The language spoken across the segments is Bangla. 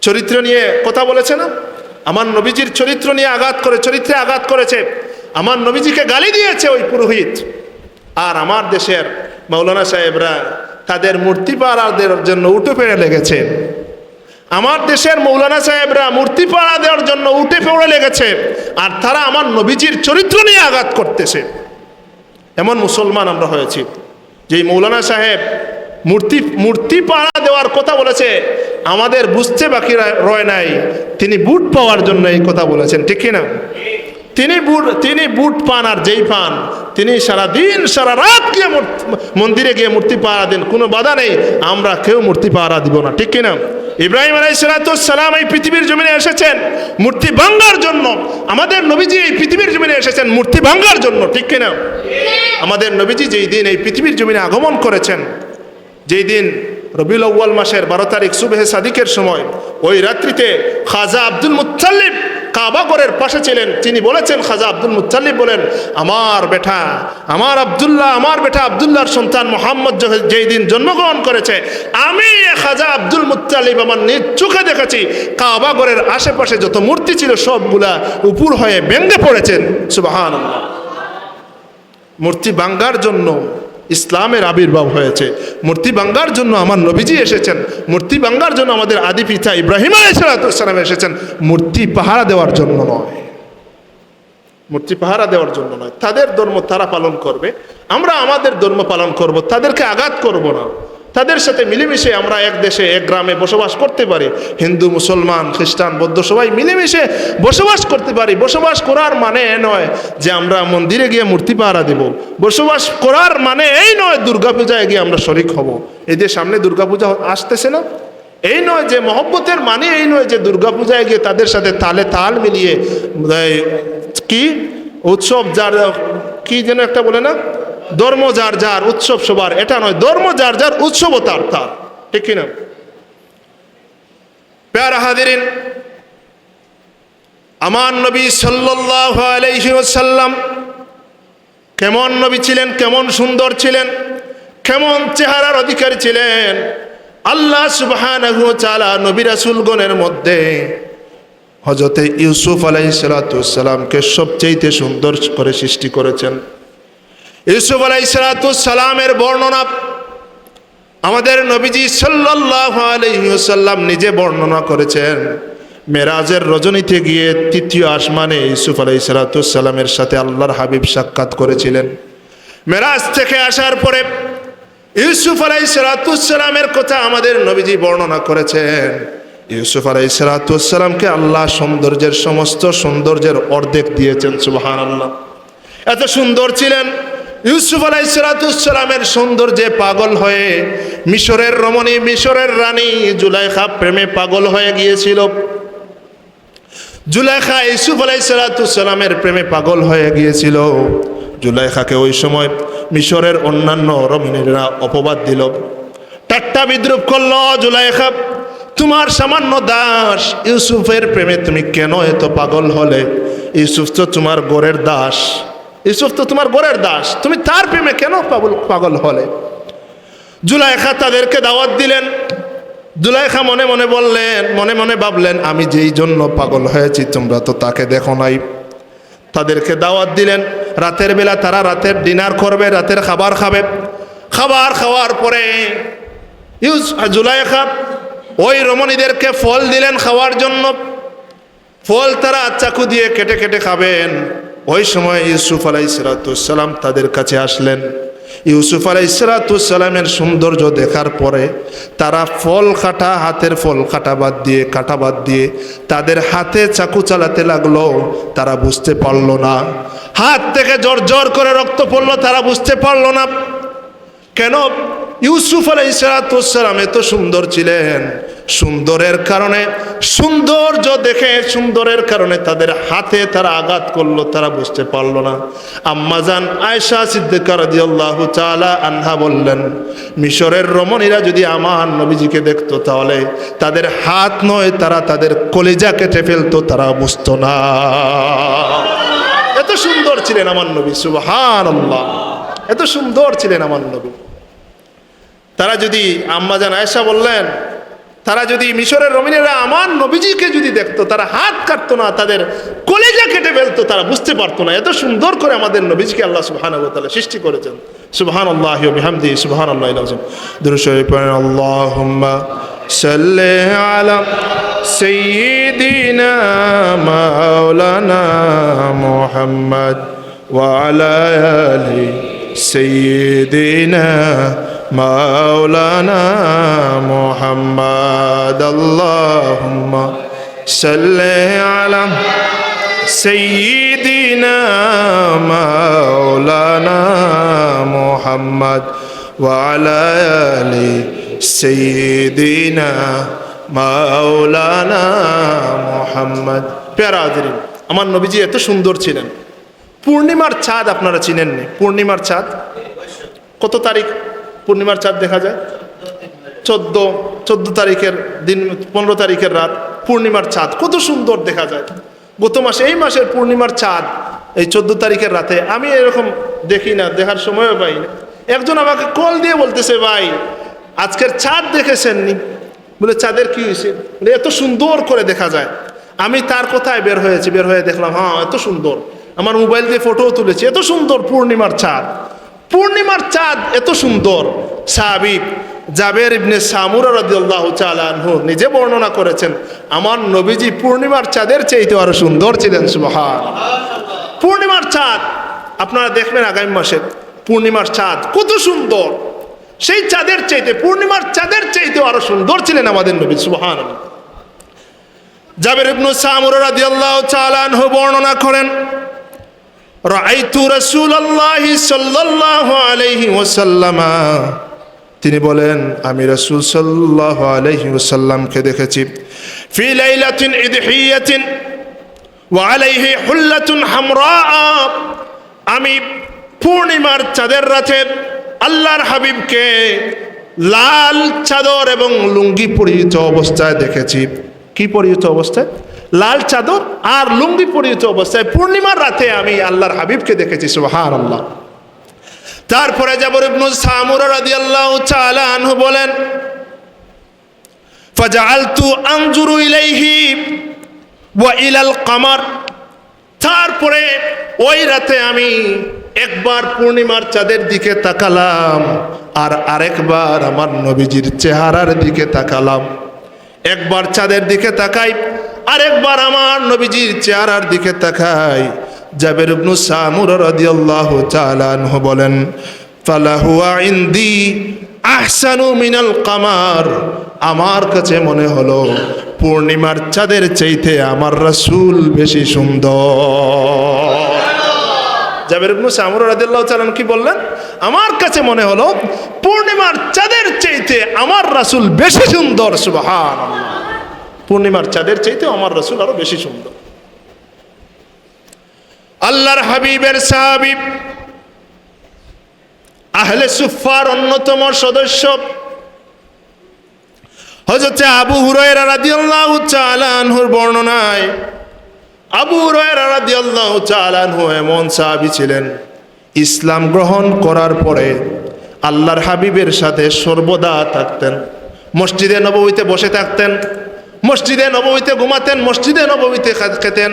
চরিত্র নিয়ে কথা বলেছে না? আমার নবীজির চরিত্র নিয়ে চরিত্রে আঘাত করেছে, আমার নবীজিকে গালি দিয়েছে ওই পুরোহিত। আর আমার দেশের মাওলানা সাহেবরা তাদের মূর্তি পাড়া দেওয়ার জন্য উঠে পড়ে লেগেছে। আমার দেশের মৌলানা সাহেবরা মূর্তি পাড়া দেওয়ার জন্য উঠে পড়ে লেগেছে, আর তারা আমার নবীজির চরিত্র নিয়ে আঘাত করতেছে। এমন মুসলমান আমরা হয়েছি যে মৌলানা সাহেব মূর্তি পাড়া দেওয়ার কথা বলেছে, আমাদের বুঝতে বাকি রয় নাই তিনি বুট পাওয়ার জন্য এই কথা বলেছেন, ঠিক কিনা? তিনি বুট পান, আর যেই পান তিনি সারাদিন সারা রাত গিয়ে মন্দিরে গিয়ে মূর্তি পাহারা দেন, কোনো বাধা নেই, আমরা কেউ মূর্তি পাহারা দিব না, ঠিক কিনা? ইব্রাহিম আলাইহিস সালাম এই পৃথিবীর জমিনে এসেছেন মূর্তি ভাঙার জন্য, আমাদের নবীজি এই পৃথিবীর জমিনে এসেছেন মূর্তি ভাঙার জন্য, ঠিক কিনা? আমাদের নবীজি যেই দিন এই পৃথিবীর জমিনে আগমন করেছেন, যেই দিন রবিউল আউয়াল মাসের 12 তারিখ সুবহে সাদিকের সময়, ওই রাত্রিতে খাজা আব্দুল মুত্তালিব কাবা ঘরের পাশে ছিলেন। তিনি বলেছেন, খাজা আব্দুল মুত্তালিব বলেন, আমার বেটা আব্দুল্লাহর সন্তান মোহাম্মদ যেই দিন জন্মগ্রহণ করেছে, আমি খাজা আব্দুল মুত্তালিব আমার নিজ চোখে দেখেছি কাবা ঘরের আশেপাশে যত মূর্তি ছিল সবগুলা উপর হয়ে ভেঙে পড়েছেন। সুবহানাল্লাহ। মূর্তি ভাঙার জন্য ইসলামের আবির্ভাব হয়েছে, মূর্তি ভাঙার জন্য আমার নবীজি এসেছেন, মূর্তি ভাঙার জন্য আমাদের আদি পিতা ইব্রাহিম আলাইহিস সালাম এসেছেন, মূর্তি পাহারা দেওয়ার জন্য নয়, মূর্তি পাহারা দেওয়ার জন্য নয়। তাদের ধর্ম তারা পালন করবে, আমরা আমাদের ধর্ম পালন করব, তাদেরকে আঘাত করব না। তাদের সাথে মিলেমিশে আমরা এক দেশে এক গ্রামে বসবাস করতে পারি, হিন্দু মুসলমান খ্রিস্টান বৌদ্ধ সবাই মিলেমিশে বসবাস করতে পারি। বসবাস করার মানে নয় যে আমরা মন্দিরে গিয়ে মূর্তি পাহারা দেব, বসবাস করার মানে এই নয় দুর্গাপূজায় গিয়ে আমরা শরিক হব। এই যে সামনে দুর্গাপূজা আসতেছে না, এই নয় যে মহব্বতের মানে এই নয় যে দুর্গাপূজায় গিয়ে তাদের সাথে তালে তাল মিলিয়ে কি উৎসব যার কি যেন একটা বলে না, ধর্ম যার যার উৎসব সবার, এটা নয়, ধর্ম যার যার উৎসব তার, ঠিক কিনা? প্যারা হাজিরিন, আমার নবী সাল্লাল্লাহু আলাইহি ওয়াসাল্লাম কেমন নবী ছিলেন, কেমন সুন্দর ছিলেন, কেমন চেহারার অধিকারী ছিলেন। আল্লাহ সুবহানাহু ওয়া তাআলা নবী রাসূলগণের মধ্যে হযরতে ইউসুফ আলাইহিস সালামকে সবচেয়ে সুন্দর করে সৃষ্টি করেছেন। ইউসুফ আলাইহিস সালামের বর্ণনা আমাদের নবীজি সাল্লাল্লাহু আলাইহি ওয়াসাল্লাম নিজে বর্ণনা করেছেন। মেরাজের রজনীতে গিয়ে তৃতীয় আসমানে ইউসুফ আলাইহিস সালামের সাথে আল্লাহর হাবিব সাক্ষাৎ করেছিলেন। মেরাজ থেকে আসার পরে ইউসুফ আলাইহিস সালামের কথা আমাদের নবীজি বর্ণনা করেছেন। ইউসুফ আলাইহিস সালামকে আল্লাহ সৌন্দর্যের সমস্ত সৌন্দর্যের অর্ধেক দিয়েছেন। সুবহানাল্লাহ। এত সুন্দর ছিলেন ইউসুফ আলাইহিস সালামের সৌন্দর্যে পাগল হয়ে মিশরের রমণী, মিশরের রানী জুলাইখা প্রেমে পাগল হয়ে গিয়েছিল। জুলাইখা ইউসুফ আলাইহিস সালামের প্রেমে পাগল হয়ে গিয়েছিল। জুলাইখাকে ওই সময় মিশরের অন্যান্য রমণীরা অপবাদ দিল, ঠাট্টা বিদ্রুপ করল। জুলাইখা, তোমার সামান্য দাস ইউসুফের প্রেমে তুমি কেন এত পাগল হলে? ইউসুফ তো তোমার ঘরের দাস, ইউসুফ তো তোমার ঘরের দাস, তুমি তার প্রেমে কেন পাগল হলে? জুলাইখা তাদেরকে দাওয়াত দিলেন। জুলাইখা মনে মনে ভাবলেন, আমি যেই জন্য পাগল হয়েছি তোমরা তো তাকে দেখো নাই। তাদেরকে দাওয়াত দিলেন। রাতের বেলা তারা রাতের ডিনার করবে, রাতের খাবার খাবে। খাবার খাওয়ার পরে জুলাইখা ওই রমণীদেরকে ফল দিলেন খাওয়ার জন্য। ফল তারা চাকু দিয়ে কেটে কেটে খাবেন। ওই সময় ইউসুফ আলাইহিস সালাম তাদের কাছে আসলেন। ইউসুফ আলাইহিস সালামের সৌন্দর্য দেখার পরে তারা হাতের ফল কাটা বাদ দিয়ে তাদের হাতে চাকু চালাতে লাগলো। তারা বুঝতে পারলো না, হাত থেকে জর করে রক্ত পড়লো, তারা বুঝতে পারলো না কেন। ইউসুফ আলাইহিস সালাম এত সুন্দর ছিলেন, সুন্দরের কারণে, সৌন্দর্য দেখে সুন্দরের কারণে তাদের হাতে তারা আঘাত করলো, তারা বুঝতে পারলো না। আম্মাজান আয়েশা সিদ্দিকা রাদিয়াল্লাহু তাআলা আনহা বললেন, মিশরের রমণীরা যদি আমার নবীজিকে দেখতো তাহলে তাদের হাত নয়, তারা তাদের কলিজা কেটে ফেলতো, তারা বুঝতো না। এত সুন্দর ছিলেন আমার নবী, সুবহানাল্লাহ, এত সুন্দর ছিলেন আমার নবী। তারা যদি, আম্মাজান আয়েশা বললেন, তারা যদি মিশরের রমিনেরা আমার নবীজিকে যদি দেখতো, তারা হাত কাটতো না, তাদের কলেজা কেটে ফেলতো, তারা বুঝতে পারতো না এত সুন্দর করে আমাদের নবীজিকে আল্লাহ সুবহানাহু ওয়া তাআলা সৃষ্টি করেছেন। সুবহানাল্লাহি ওয়া বিহামদিহি সুবহানাল্লাহিল আযীম। দুরূদ শরীফ পড়েন। আল্লাহুম্মা সাল্লি আলা সাইয়্যিদিনা মাওলানা মুহাম্মদ ওয়া আলা আলি সাইয়্যিদিনা মাওলানা মুহাম্মদ। আল্লাহুম্মা সাল্লি আলা সাইয়্যিদিনা মাওলানা মুহাম্মদ ওয়া আলা আলি সাইয়্যিদিনা মাওলানা মুহাম্মদ। প্যারা হাজিরিন, আমার নবীজি এত সুন্দর ছিলেন। পূর্ণিমার চাঁদ আপনারা চিনেননি? পূর্ণিমার চাঁদ কত তারিখ পূর্ণিমার চাঁদ দেখা যায়? 14 তারিখের দিন, 15 তারিখের রাত পূর্ণিমার চাঁদ কত সুন্দর দেখা যায়। গত মাসে, এই মাসের পূর্ণিমার চাঁদ এই 14 তারিখের রাতে আমি এরকম দেখি না, দেখার সময়ও পাই না। একজন আমাকে কল দিয়ে বলতেছে, ভাই আজকের চাঁদ দেখেছেন নি? বলে চাঁদের কি হয়েছে? বলে এত সুন্দর করে দেখা যায়। আমি তার কোথায় বের হয়ে দেখলাম, হ্যাঁ এত সুন্দর। আমার মোবাইল দিয়ে ফটোও তুলেছি, এত সুন্দর পূর্ণিমার চাঁদ। পূর্ণিমার চাঁদ এত সুন্দর। সাহাবী জাবের ইবনে সামুরা রাদিয়াল্লাহু তাআলা আনহু নিজে বর্ণনা করেছেন, আমার নবীজি পূর্ণিমার চাঁদের চাইতে আরো সুন্দর ছিলেন। সুবহানাল্লাহ। পূর্ণিমার চাঁদ আপনারা দেখবেন আগামী মাসে পূর্ণিমার চাঁদ কত সুন্দর। সেই চাঁদের চাইতে, পূর্ণিমার চাঁদের চাইতে আরো সুন্দর ছিলেন আমাদের নবী। সুবহানাল্লাহ। জাবের ইবনে সামুরা রাদিয়াল্লাহু তাআলা আনহু বর্ণনা করেন, রাআইতু রাসূলুল্লাহি সাল্লাল্লাহু আলাইহি ওয়াসাল্লাম, তিনি বলেন আমি রাসূল সাল্লাল্লাহু আলাইহি ওয়াসাল্লামকে দেখেছি, ফি লাইলাতিন ইদহিয়াতিন ওয়া আলাইহি হুল্লাতুন হামরা, আমি পূর্ণিমার চাঁদের রাতে আল্লাহর হাবিবকে লাল চাদর এবং লুঙ্গি পরিহিত অবস্থায় দেখেছি। কি পরিহিত অবস্থায়? লাল চাদর আর লুঙ্গি পরিহিত অবস্থায় পূর্ণিমার রাতে আমি আল্লাহর হাবিবকে দেখেছি। সুবহানাল্লাহ। তারপরে জাবের ইবনে সামুরা রাদিয়াল্লাহু তাআলা আনহু বলেন, ফাজআলতু আনজুরু ইলাইহি ওয়া ইলাল কমার, তারপরে ওই রাতে আমি একবার পূর্ণিমার চাঁদের দিকে তাকালাম আর আরেকবার আমার নবীজির চেহারার দিকে তাকালাম। একবার চাঁদের দিকে তাকাই, আরেকবার আমার নবীজির চেহারার দিকে তাকাই। জাবের ইবনে সামুরা রাদিয়াল্লাহু তাআলা আনহু বলেন, ফালাহুয়া ইনদি আহসানু মিনাল কামার, আমার কাছে মনে হলো পূর্ণিমার চাঁদের চাইতে আমার রাসূল বেশি সুন্দর। জাবের ইবনে সামুরা রাদিয়াল্লাহু তাআলা কি বললেন? আমার কাছে মনে হলো পূর্ণিমার চাঁদের চাইতে আমার রাসূল বেশি সুন্দর। সুবহানাল্লাহ। পূর্ণিমার চাঁদের চাইতে আমার রাসূল আরো বেশি সুন্দর। আল্লাহর হাবিবের সাহাবী আহলে সুফফার অন্যতম সদস্য হযরত আবু হুরায়রা রাদিয়াল্লাহু তাআলা আনহুর বর্ণনায়, আবু হুরায়রা রাদিয়াল্লাহু তাআলা আনহু এমন সাহাবী ছিলেন, ইসলাম গ্রহণ করার পরে আল্লাহর হাবিবের সাথে সর্বদা থাকতেন। মসজিদে নববীতে বসে থাকতেন, মসজিদে নববীতে ঘুমাতেন, মসজিদে নববীতে খেতেন।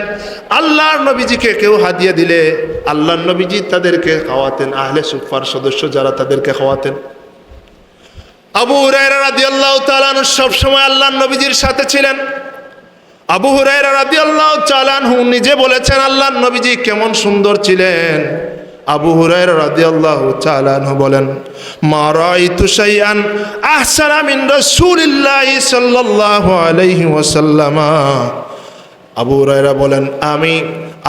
আল্লাহর নবীজিকে কেউ হাদিয়া দিলে আল্লাহর নবীজি তাদেরকে খাওয়াতেন। আহলে সুফফার সদস্য যারা, তাদেরকে খাওয়াতেন। আবু হুরায়রা রাদিয়াল্লাহু তাআলা আনহু সব সময় আল্লাহর নবীজির সাথে ছিলেন। আবু হুরায়রা রাদিয়াল্লাহু তাআলা আনহু নিজে বলেছেন আল্লাহর নবীজি কেমন সুন্দর ছিলেন। আবু হুরায়রা রাদিয়াল্লাহু তাআলা আনহু বলেন, মা রাআইতু শাইআন আহসানা মিন রাসূলিল্লাহি সাল্লাল্লাহু আলাইহি ওয়াসাল্লাম। আবু হুরায়রা বলেন, আমি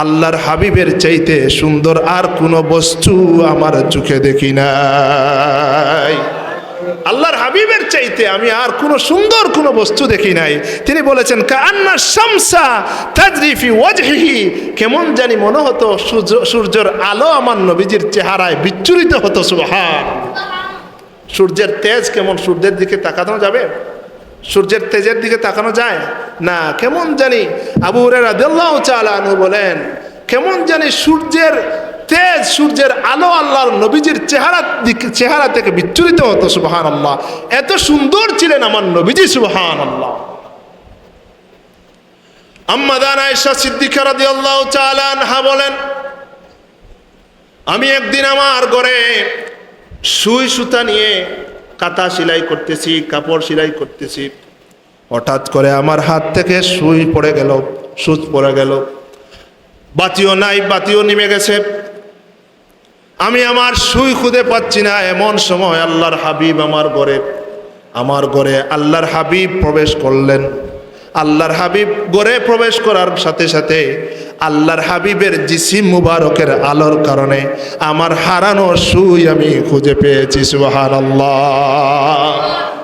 আল্লাহর হাবিবের চাইতে সুন্দর আর কোনো বস্তু আমার চোখে দেখি নাই। আল্লাহর হাবিবের চাইতে আমি আর কোনো সুন্দর কোনো বস্তু দেখি নাই। তিনি বলেছেন, কাআন্না শামসা তাজরি ফি ওয়াজহিহি, কেমন জানি মনে হতো সূর্যের আলো আমার নবীজির চেহারায় বিচ্ছুরিত হতো। সুবহান। সূর্যের তেজ কেমন, সূর্যের দিকে তাকানো যাবে? সূর্যের তেজের দিকে তাকানো যায় না। কেমন জানি আবু হুরায়রা রাদিয়াল্লাহু তাআলা আনহু বলেন, কেমন জানি সূর্যের তেজ সূর্যের আলো আল্লাহর নবীজির চেহারা থেকে বিচ্ছুরিত হতো। সুবহানাল্লাহ, এত সুন্দর ছিলেন আমার নবীজি। সুবহানাল্লাহ। আম্মা জান আয়েশা সিদ্দিকা রাদিয়াল্লাহু তাআলা আনহা বলেন, আমি একদিন আমার ঘরে সুই সুতা নিয়ে কাঁথা সেলাই করতেছি, কাপড় সেলাই করতেছি। হঠাৎ করে আমার হাত থেকে সুই পড়ে গেল, সুচ পড়ে গেল। বাতিও নাই, বাতিও নেমে গেছে। আমি আমার সুই খুঁজে পাচ্ছি না। এমন সময় আল্লাহর হাবিব আমার ঘরে আল্লাহর হাবিব প্রবেশ করলেন। আল্লাহর হাবিব ঘরে প্রবেশ করার সাথে সাথে আল্লাহর হাবিবের জিসিম মুবারকের আলোর কারণে আমার হারানো সুই আমি খুঁজে পেয়েছি। সুবহানাল্লাহ,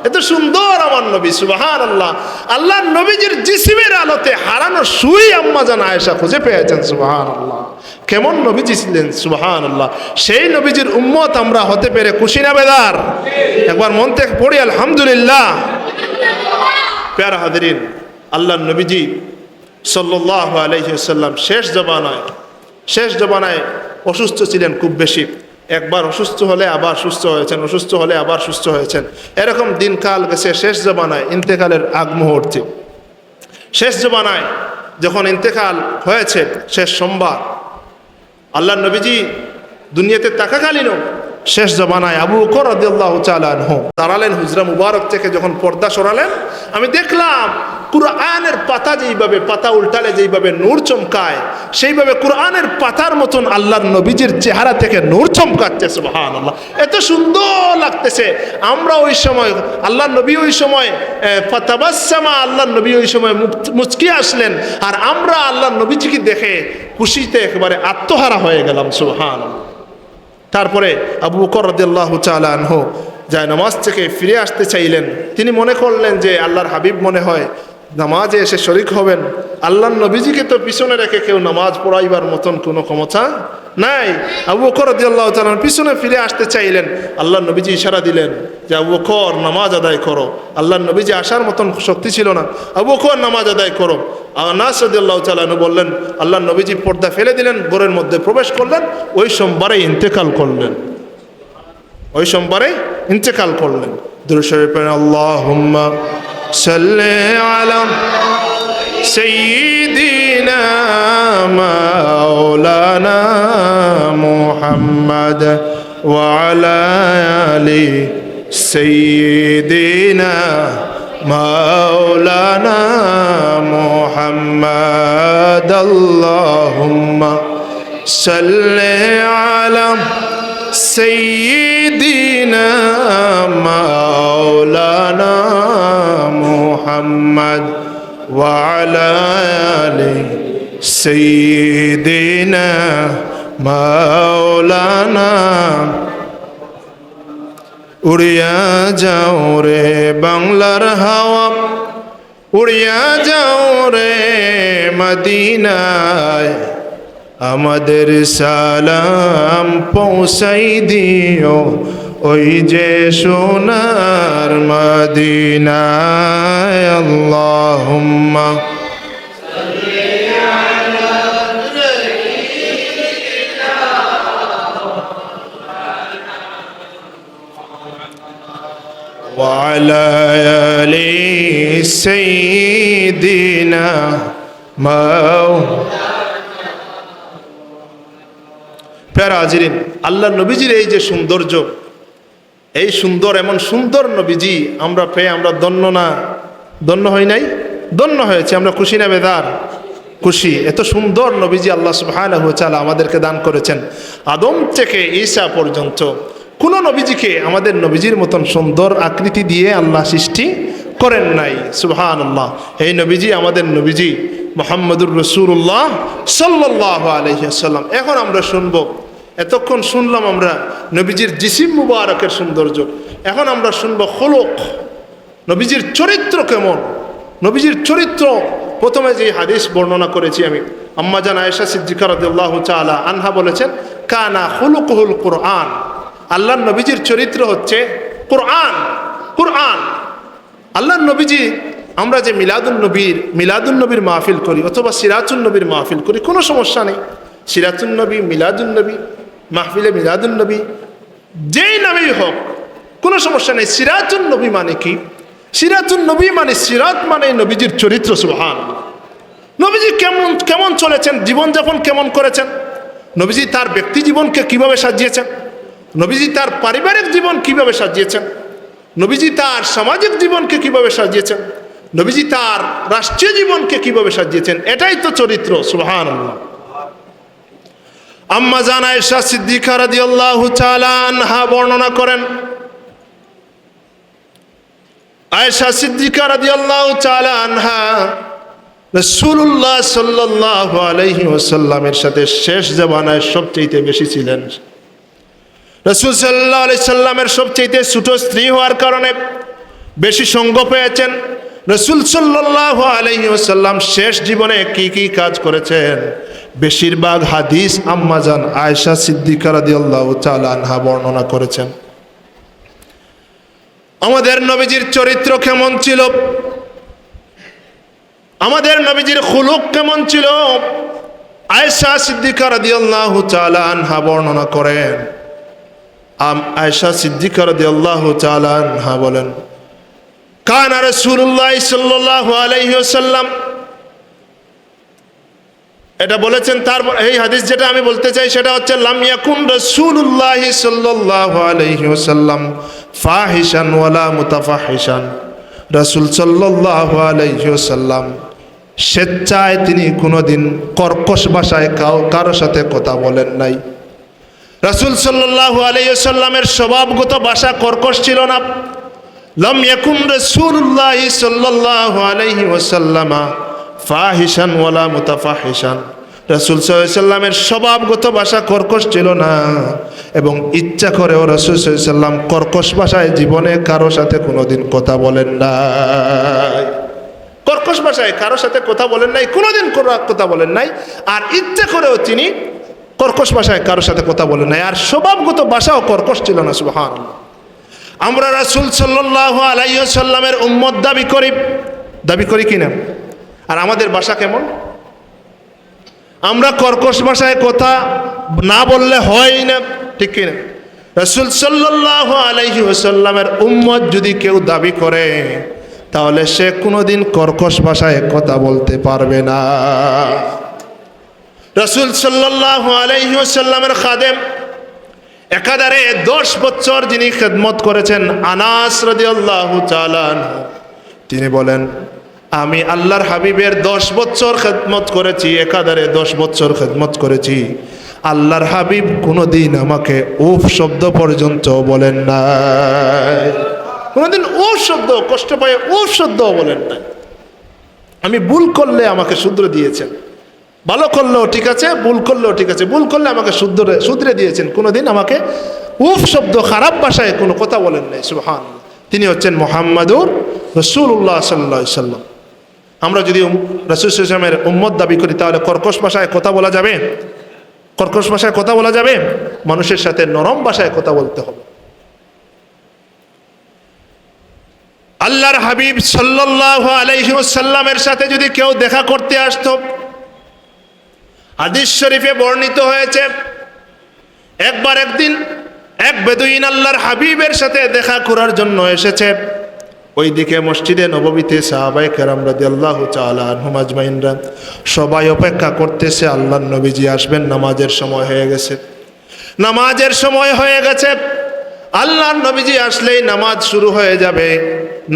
এত সুন্দর আমার নবী। সুবহানাল্লাহ, আল্লাহর নবীজির জিসিমের আলোতে হারানো সুই আম্মা জান আয়েশা খুঁজে পেয়েছেন। সুবহানাল্লাহ, কেমন নবীজি ছিলেন। সুবহানাল্লাহ, সেই নবীজির উম্মত আমরা হতে পেরে খুশি না বেদার? একবার মন থেকে পড়ি আলহামদুলিল্লাহ। প্যারা হাদিরিন, আল্লাহর নবীজি সাল্লাল্লাহু আলাইহি ওয়াসাল্লাম শেষ জমানায় অসুস্থ ছিলেন খুব বেশি। একবার অসুস্থ হলে আবার সুস্থ হয়েছেন, অসুস্থ হলে আবার সুস্থ হয়েছেন। এরকম দিনকাল গেছে। শেষ জমানায় ইন্তেকালের আগ মুহূর্তে, শেষ জমানায় যখন ইন্তেকাল হয়েছে, শেষ সোমবার আল্লাহর নবীজি দুনিয়াতে থাকাকালীনও শেষ জমানায় আবু বকর রাদিয়াল্লাহু তাআলা আনহু দাঁড়ালেন হুজরা মুবারক থেকে। যখন পর্দা সরালেন, আমি দেখলাম কুরআনের পাতা যেইভাবে, পাতা উল্টালে যেইভাবে নূর চমকায়, সেইভাবে কুরআনের পাতার মতন আল্লাহর নবীজির চেহারা থেকে নূর চমকাচ্ছে। সুবহানাল্লাহ, এত সুন্দর লাগতেছে। আমরা ওই সময় আল্লাহর নবী ওই সময় ফাতাবাসসামা, আল্লাহর নবী ওই সময় মুচকি আসলেন, আর আমরা আল্লাহর নবীজিকে দেখে খুশিতে একেবারে আত্মহারা হয়ে গেলাম। সুবহানাল্লাহ। তারপরে আবু বকর রাদিয়াল্লাহু তাআলা আনহু যায় নামাজ থেকে ফিরে আসতে চাইলেন। তিনি মনে করলেন যে আল্লাহর হাবিব মনে হয় নামাজে এসে শরিক হবেন। আল্লাহর নবীজিকে তো পিছনে রেখে কেউ নামাজ পড়াইবার মতন কোনো ক্ষমতা নাই। আবু বকর রাদিয়াল্লাহু তাআলা পিছনে ফিরে আসতে চাইলেন। আল্লাহর নবীজি ইশারা দিলেন যে আবু বকর নামাজ আদায় করো। আল্লাহর নবীজি আসার মতন শক্তি ছিল না। আবু বকর নামাজ আদায় করো। আনাস রাদিয়াল্লাহু তাআলা বললেন, আল্লাহর নবীজি পর্দা ফেলে দিলেন, ঘরের মধ্যে প্রবেশ করলেন। ওই সোমবারে ইন্তেকাল করলেন। দুরূদ শরীফ পড়েন, আল্লাহুম্মা সাল্লি আলা সাইয়্যিদিনা মাওলানা মুহাম্মাদ ওয়া আলা আলি সাইয়্যিদিনা মাওলানা মুহাম্মাদ। আল্লাহুম্মা সাল্লি আলা সাইয়্যিদিনা মাওলানা মুহাম্মাদ ওয়া আলা আলি সাইয়্যিদিনা মাওলানা। উড়িয়া যাও রে বাংলার হাওয়া, উড়িয়া যাও রে মদিনায়, আমাদের সালাম পৌঁছাই দিও ওই যে সোনার মদিনায়। আল্লাহুম্মা ওয়া আলা আলি সাইয়্যিদিনা প্যারা হাজিরিন, আল্লাহর নবীজির এই যে সৌন্দর্য, এই সুন্দর, এমন সুন্দর নবীজি আমরা পেয়ে আমরা ধন্য না? ধন্য হই নাই? ধন্য হয়েছে। আমরা খুশি না বেদার? খুশি। এত সুন্দর নবীজি আল্লাহ সুবহানাহু ওয়া তাআলা আমাদেরকে দান করেছেন। আদম থেকে ঈসা পর্যন্ত কোনো নবীজিকে আমাদের নবীজির মতন সুন্দর আকৃতি দিয়ে আল্লাহ সৃষ্টি করেন নাই। সুবহানাল্লাহ। এই নবীজি আমাদের নবীজি মুহাম্মদুর রাসূলুল্লাহ সাল্লাল্লাহু আলাইহি ওয়াসাল্লাম। এখন আমরা শুনবো, এতক্ষণ শুনলাম আমরা নবীজির জিসিম মুবারকের সৌন্দর্য। এখন আমরা শুনবো খুলুক, নবীজির চরিত্র কেমন। নবীজির চরিত্র, প্রথমে যে হাদিস বর্ণনা করেছি আমি, আম্মা জান আয়েশা সিদ্দিকা রাদিয়াল্লাহু তাআলা আনহা বলেছেন, কানা খুলুকুহুল কুরআন। আল্লাহর নবীজির চরিত্র হচ্ছে কুরআন। কুরআন। আল্লাহর নবীজি, আমরা যে মিলাদুন নবীর মাহফিল করি অথবা সিরাতুন নবীর মাহফিল করি, কোনো সমস্যা নেই। সিরাতুন নবী, মিলাদুন নবী মাহফিলে মিলাদুন নবী যেই নামেই হোক কোনো সমস্যা নেই। সিরাতুন নবী মানে কি? সিরাতুন নবী মানে সিরাত মানে নবীজির চরিত্র। সুবহানাল্লাহ। নবীজি কেমন কেমন চলেছেন, জীবনযাপন কেমন করেছেন, নবীজি তার ব্যক্তি জীবনকে কিভাবে সাজিয়েছেন, নবীজি তার পারিবারিক জীবন কিভাবে সাজিয়েছেন, নবীজি তার সামাজিক জীবনকে কিভাবে সাজিয়েছেন, নবীজি তার রাষ্ট্রীয় জীবনকে কিভাবে সাজিয়েছেন, এটাই তো চরিত্র। সুবহানাল্লাহ। আম্মা জান আয়েশা সিদ্দিকা রাদিয়াল্লাহু তাআলা আনহা বর্ণনা করেন, আয়েশা সিদ্দিকা রাদিয়াল্লাহু তাআলা আনহা রাসূলুল্লাহ সাল্লাল্লাহু আলাইহি ওয়াসাল্লামের সাথে শেষ জামানায় সবচেয়ে বেশি ছিলেন। রাসূল সাল্লাল্লাহু আলাইহি সাল্লামের সবচেয়ে ছোট স্ত্রী হওয়ার কারণে বেশি সঙ্গ পেয়েছেন। রাসূল সাল্লাল্লাহু আলাইহি ওয়াসাল্লাম শেষ জীবনে কি কি কাজ করেছেন বেশিরভাগ হাদিস আম্মা জান আয়েশা সিদ্দিকা রাদিয়াল্লাহু তাআলা আনহা বর্ণনা করেছেন। আমাদের নবীজির চরিত্র কেমন ছিল, আমাদের নবীজির খুলুক কেমন ছিল, আয়েশা সিদ্দিকা রাদিয়াল্লাহু তাআলা আনহা বর্ণনা করেন। আয়েশা সিদ্দিকা রাদিয়াল্লাহু তাআলা আনহা বলেন, কানা রাসূলুল্লাহ সাল্লাল্লাহু আলাইহি ওয়াসাল্লাম, এটা বলেছেন তার এই হাদিস যেটা আমি বলতে চাই সেটা হচ্ছে লাম ইয়াকুন রাসূলুল্লাহ সাল্লাল্লাহু আলাইহি ওয়াসাল্লাম ফাহিশান ওয়ালা মুতাফাহিশান। রাসূল সাল্লাল্লাহু আলাইহি ওয়াসাল্লাম স্বেচ্ছায় তিনি কোনোদিন কর্কশ ভাষায় কারো সাথে কথা বলেন নাই। রাসূল সাল্লাল্লাহু আলাইহি ওয়াসাল্লামের স্বভাবগত ভাষা কর্কশ ছিল না। লাম ইয়াকুন রাসূলুল্লাহ সাল্লাল্লাহু আলাইহি ওয়াসাল্লাম ফাহিশান ওয়ালা মুতাফাহিশান। রাসূল সাল্লাল্লাহু আলাইহি ওয়াসাল্লামের স্বভাবগত ভাষা কর্কশ ছিল না এবং ইচ্ছা করেও রাসূল সাল্লাল্লাহু আলাইহি ওয়াসাল্লাম কর্কশ ভাষায় জীবনে কারো সাথে কোনোদিন কথা বলেন নাই। কর্কশ ভাষায় কারো সাথে কথা বলেন নাই, কোনোদিন কথা বলেন নাই। আর ইচ্ছা করেও তিনি কর্কশ ভাষায় কারো সাথে কথা বলেন নাই। আর স্বভাবগত ভাষাও কর্কশ ছিল না। সুবহানাল্লাহ। আমরা রাসূল সাল্লাল্লাহু আলাইহি ওয়াসাল্লামের উম্মত দাবি করি কিনা? আর আমাদের ভাষা কেমন? আমরা কর্কশ ভাষায় কথা না বললে হয় না, ঠিক কিনা? রাসূল সাল্লাল্লাহু আলাইহি ওয়াসাল্লামের উম্মত যদি কেউ দাবি করে তাহলে সে কোনোদিন কর্কশ ভাষায় কথা বলতে পারবে না। রাসূল সাল্লাল্লাহু আলাইহি ওয়াসাল্লামের খাদেম একাধারে 10 বছর যিনি খেদমত করেছেন, আনাস রাদিয়াল্লাহু তাআলা আনহু, তিনি বলেন আমি আল্লাহর হাবিবের 10 বছর খেদমত করেছি, একাধারে 10 বছর খেদমত করেছি। আল্লাহর হাবিব কোনোদিন আমাকে উফ শব্দ পর্যন্ত বলেন নাই, কোনোদিন উফ শব্দ, কষ্ট পায় উফ শব্দ বলেন নাই। আমি ভুল করলে আমাকে শুধরে দিয়েছেন, ভালো করলেও ঠিক আছে, ভুল করলেও ঠিক আছে, ভুল করলে আমাকে শুধরে দিয়েছেন। কোনোদিন আমাকে উফ শব্দ, খারাপ ভাষায় কোনো কথা বলেন নাই। সুবহানাল্লাহ। তিনি হচ্ছেন মুহাম্মাদুর রাসূলুল্লাহ সাল্লাল্লাহু আলাইহি ওয়াসাল্লাম। আমরা যদি রাসূল সাল্লাল্লাহু আলাইহি ওয়াসাল্লামের উম্মত দাবি করি তাহলে কর্কশ ভাষায় কথা বলা যাবে? কর্কশ ভাষায় কথা বলা যাবে? মানুষের সাথে নরম ভাষায় কথা বলতে হবে। আল্লাহর হাবিব সাল্লাল্লাহু আলাইহি ওয়াসাল্লামের সাথে যদি কেউ দেখা করতে আসতো, হাদিস শরীফে বর্ণিত হয়েছে একবার একদিন এক বেদুইন আল্লাহর হাবিবের সাথে দেখা করার জন্য এসেছে। ওইদিকে মসজিদে নববীতে সাহাবায়ে কেরাম রাদিয়াল্লাহু তাআলা আনহুম আজমাইনরা সবাই অপেক্ষা করতেছে আল্লাহর নবীজি আসবেন, নামাজের সময় হয়ে গেছে। নামাজের সময় হয়ে গেছে, আল্লাহর নবীজি আসলেই নামাজ শুরু হয়ে যাবে।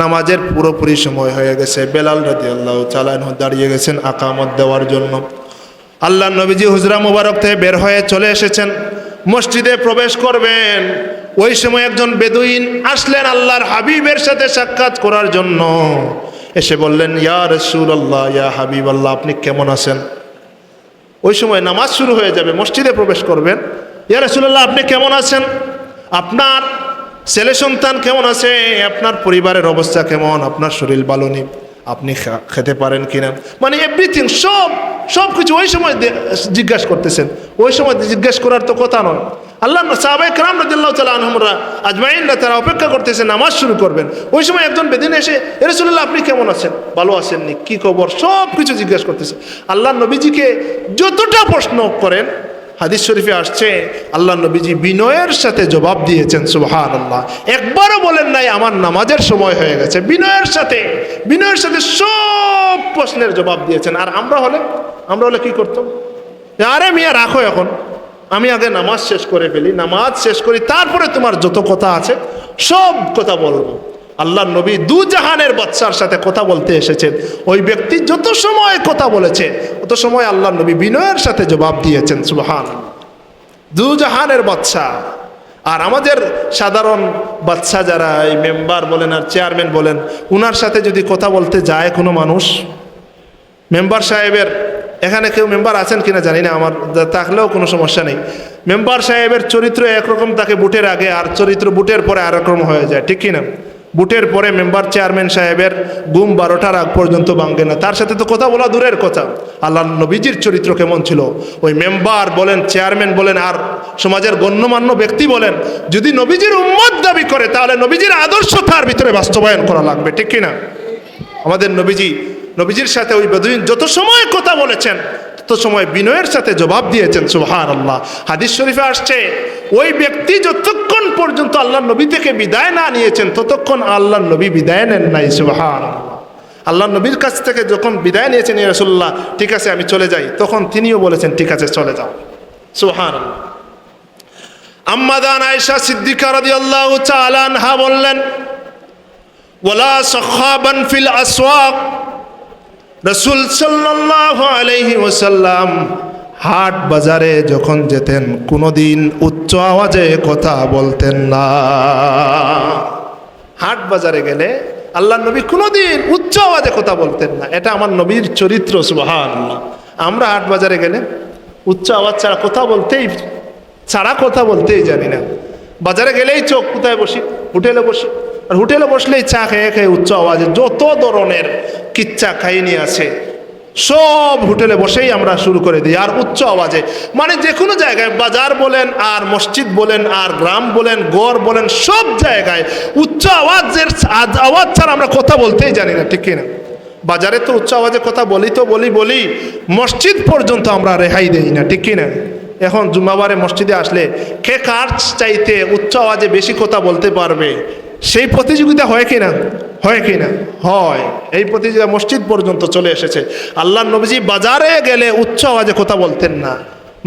নামাজের পুরোপুরি সময় হয়ে গেছে। বেলাল রাদিয়াল্লাহু তাআলা আনহু দাঁড়িয়ে গেছেন আকামত দেওয়ার জন্য। আল্লাহর নবীজি হুজরা মুবারক থেকে বের হয়ে চলে এসেছেন, মসজিদে প্রবেশ করবেন। ওই সময় একজন বেদুইন আসলেন আল্লাহর হাবিবের সাথে সাক্ষাৎ করার জন্য। এসে বললেন, ইয়া রাসূলুল্লাহ, ইয়া হাবিবাল্লাহ, আপনি কেমন আছেন? ওই সময় নামাজ শুরু হয়ে যাবে, মসজিদে প্রবেশ করবেন। ইয়া রাসূলুল্লাহ, আপনি কেমন আছেন? আপনার ছেলে সন্তান কেমন আছে? আপনার পরিবারের অবস্থা কেমন? আপনার শরীর ভালো নেই, আপনি খেতে পারেন কিনা? মানে এভরিথিং, সব কিছু ওই সময় জিজ্ঞাসা করতেছেন। ওই সময় জিজ্ঞাসা করার তো কথা নয়। আল্লাহ সাহাবায়ে কেরাম রাদিয়াল্লাহু তাআলা আনহুমরা আজমাইনরা তারা অপেক্ষা করতেছে নামাজ শুরু করবেন। ওই সময় একজন বেদিন এসে, ইয়া রাসূলুল্লাহ, আপনি কেমন আছেন? ভালো আছেননি? কি খবর? সব কিছু জিজ্ঞাসা করতেছে। আল্লাহ নবীজিকে যতটা প্রশ্ন করেন হাদিস শরীফে আসছে আল্লাহ নবীজি বিনয়ের সাথে জবাব দিয়েছেন সুবহানাল্লাহ। একবারও বলেন নাই আমার নামাজের সময় হয়ে গেছে, বিনয়ের সাথে সব প্রশ্নের জবাব দিয়েছেন। আর আমরা হলে কি করতাম? আরে মিয়া রাখো, এখন আমি আগে নামাজ শেষ করে ফেলি, নামাজ শেষ করি, তারপরে তোমার যত কথা আছে সব কথা বলবো। আল্লাহ নবী দু জাহানের বাদশার সাথে কথা বলতে এসেছেন। ওই ব্যক্তি যত সময় কথা বলেছে তত সময় আল্লাহ নবী বিনয়ের সাথে জবাব দিয়েছেন সুবহানাল্লাহ। দু জাহানের বাদশা। আর আমাদের সাধারণ বাদশা যারা এই মেম্বার বলেন আর চেয়ারম্যান বলেন, উনার সাথে যদি কথা বলতে যায় কোনো মানুষ, মেম্বার সাহেবের, এখানে কেউ মেম্বার আছেন কিনা জানি না, আমার থাকলেও কোনো সমস্যা নেই। মেম্বার সাহেবের চরিত্র একরকম থাকে বুটের আগে, আর চরিত্র বুটের পরে আর একরকম হয়ে যায়, ঠিক কিনা? বুটের পরে মেম্বার চেয়ারম্যান সাহেবের ঘুম 12টার আগ পর্যন্ত ভাঙে না, তার সাথে তো কথা বলা দূরের কথা। আল্লাহ নবীজির চরিত্র কেমন ছিল? ওই মেম্বার বলেন, চেয়ারম্যান বলেন, আর সমাজের গণ্যমান্য ব্যক্তি বলেন, যদি নবীজির উম্মত দাবি করে তাহলে নবীজির আদর্শ তার ভিতরে বাস্তবায়ন করা লাগবে, ঠিক কিনা? আমাদের নবীজির সাথে ওই বেদুইন যত সময় কথা বলেছেন তত সময় বিনয়ের সাথে জবাব দিয়েছেন সুবহানাল্লাহ। হাদিস শরীফে আসছে ওই ব্যক্তি যতক্ষণ পর্যন্ত আল্লাহ নবী থেকে বিদায় না নিয়েছেন ততক্ষণ আল্লাহ নবী বিদায় নেন নাই সুবহানাল্লাহ। আল্লাহ নবীর কাছ থেকে যখন বিদায় নিয়েছেন ইয়া রাসূলুল্লাহ, ঠিক আছে আমি চলে যাই, তখন তিনিও বলেছেন ঠিক আছে চলে যাও সুবহানাল্লাহ। আম্মা জান আয়েশা সিদ্দিকা রাদিয়াল্লাহু তাআলা আনহা বললেন, ওয়ালা সাখাবান ফিল আসওয়াক, রাসূল সাল্লাল্লাহু আলাইহি ওয়াসাল্লাম হাট বাজারে যখন যেতেন কোনোদিন উচ্চ আওয়াজে কথা বলতেন না। হাট বাজারে গেলে আল্লাহ নবী কোনোদিন উচ্চ আওয়াজে কথা বলতেন না। এটা আমার নবীর চরিত্র সুবহানাল্লাহ। আমরা হাট বাজারে গেলে উচ্চ আওয়াজ ছাড়া কথা বলতেই জানি না। বাজারে গেলেই চোখ কোথায় বসি? হোটেলে বসি। আর হোটেলে বসলেই চা খেয়ে উচ্চ আওয়াজে যত ধরনের কিচ্ছা কাহিনী আছে সব হোটেলে বসেই আমরা শুরু করে দিই, আর উচ্চ আওয়াজে, মানে যে কোনো জায়গায়, বাজার বলেন আর মসজিদ বলেন আর গ্রাম বলেন গড় বলেন, সব জায়গায় উচ্চ আওয়াজ ছাড়া আমরা কথা বলতেই জানি না, ঠিক কিনা? বাজারে তো উচ্চ আওয়াজে কথা বলি, মসজিদ পর্যন্ত আমরা রেহাই দেই না, ঠিক কিনা? এখন জুম্মাবারে মসজিদে আসলে কে কার চাইতে উচ্চ আওয়াজে বেশি কথা বলতে পারবে সেই প্রতিযোগিতা হয় কিনা? হয়। এই প্রতিযোগিতা মসজিদ পর্যন্ত চলে এসেছে। আল্লাহ নবীজি বাজারে গেলে উচ্চ আওয়াজে কথা বলতেন না,